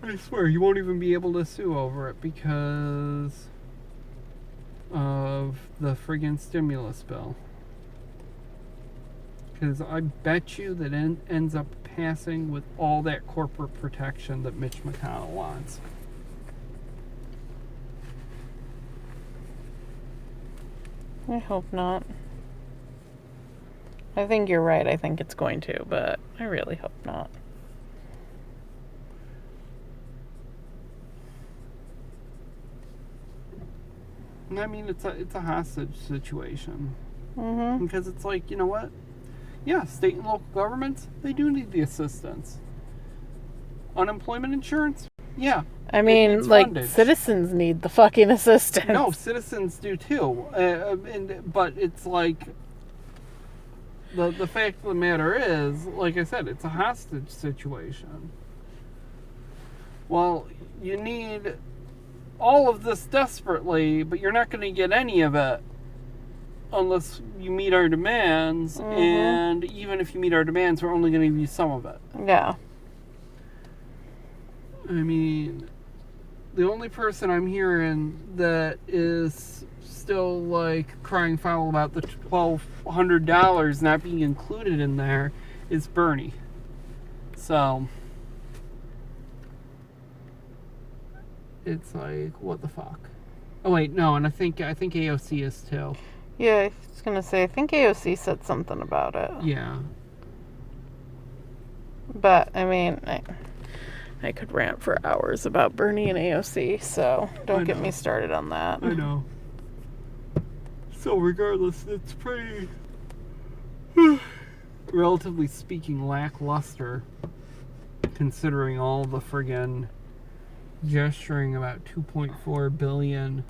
I swear, you won't even be able to sue over it because of the friggin' stimulus bill. Because I bet you that ends up passing with all that corporate protection that Mitch McConnell wants. I hope not. I think you're right. I think it's going to, but I really hope not. I mean, it's a hostage situation. Mm-hmm. Because it's like, you know what? Yeah, state and local governments, they do need the assistance. Unemployment insurance? Yeah. I mean, like, funded. Citizens need the fucking assistance. No, citizens do too. But it's like, the fact of the matter is, like I said, it's a hostage situation. well, you need all of this desperately, but you're not going to get any of it unless you meet our demands. Mm-hmm. And even if you meet our demands, we're only going to give you some of it. Yeah. I mean, the only person I'm hearing that is still like crying foul about the $1,200 not being included in there is Bernie. So it's like, what the fuck? Oh wait, no, and I think AOC is too. Yeah, I was gonna say, I think AOC said something about it. Yeah. But I mean, I could rant for hours about Bernie and AOC, so don't get me started on that. I know. So regardless, it's pretty, relatively speaking, lackluster, considering all the friggin' gesturing about $2.4 billion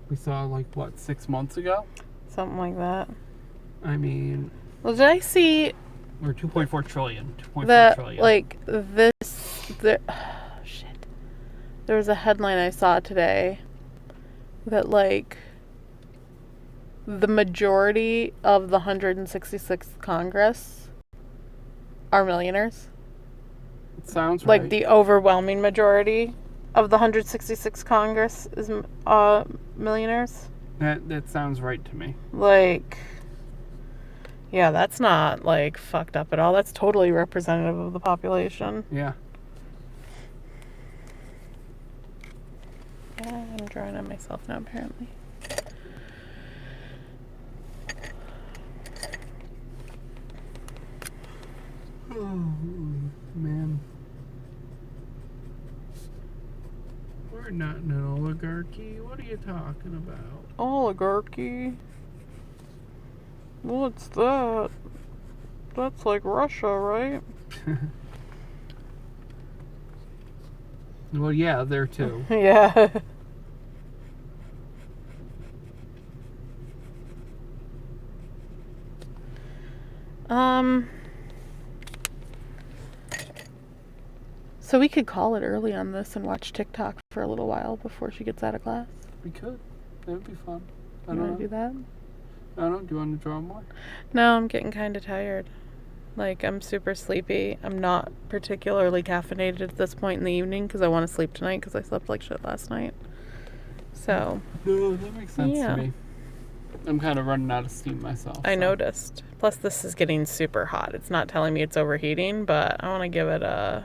we saw, like, what, 6 months ago? Something like that. I mean... Well, did I see... Or 2.4 trillion. 2.4 that, trillion. like, shit. There was a headline I saw today that, like, the majority of the 166th Congress are millionaires. It sounds right. Like, the overwhelming majority of the 166th Congress is millionaires. That sounds right to me. Like, yeah, that's not, like, fucked up at all. That's totally representative of the population. Yeah. Yeah, I'm drawing on myself now, apparently. Oh, man. We're not in an oligarchy. What are you talking about? Oligarchy? What's that? That's like Russia, right? Well, yeah, there too. Yeah. So we could call it early on this and watch TikTok for a little while before she gets out of class. We could. That would be fun. You want to do that? I don't know. Do you want to draw more? No, I'm getting kind of tired. Like, I'm super sleepy. I'm not particularly caffeinated at this point in the evening because I want to sleep tonight because I slept like shit last night. So. No, that makes sense yeah. to me. I'm kind of running out of steam myself. I noticed. Plus, this is getting super hot. It's not telling me it's overheating, but I want to give it a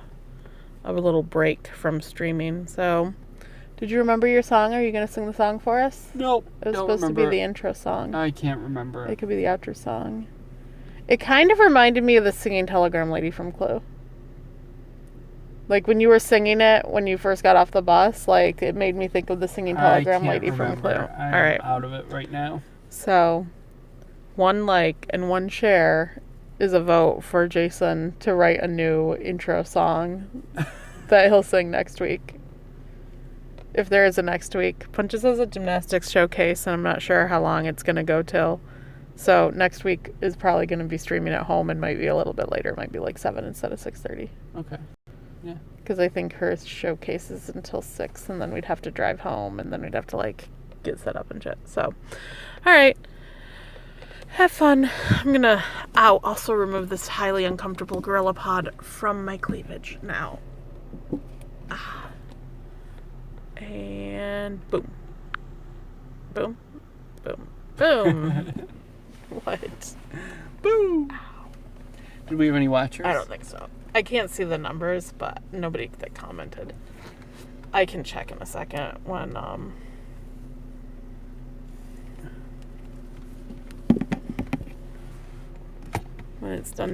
little break from streaming. So, did you remember your song? Are you going to sing the song for us? Nope. It was supposed to be the intro song. I can't remember. It could be the outro song. It kind of reminded me of the singing telegram lady from Clue. Like, when you were singing it when you first got off the bus, like, it made me think of the singing telegram lady from Clue. I'm all right. Out of it right now. So, 1 like and 1 share is a vote for Jason to write a new intro song that he'll sing next week. If there is a next week. Punches has a gymnastics showcase, and I'm not sure how long it's going to go till. So next week is probably going to be streaming at home and might be a little bit later. It might be like 7 instead of 6:30. Okay. Yeah. Because I think her showcase is until 6, and then we'd have to drive home, and then we'd have to, like, get set up and shit. So, all right. Have fun. I'm going to also remove this highly uncomfortable Gorilla Pod from my cleavage now. And boom. Boom. Boom. Boom. What? Boom. Ow. Did we have any watchers? I don't think so. I can't see the numbers, but nobody that commented. I can check in a second when it's done.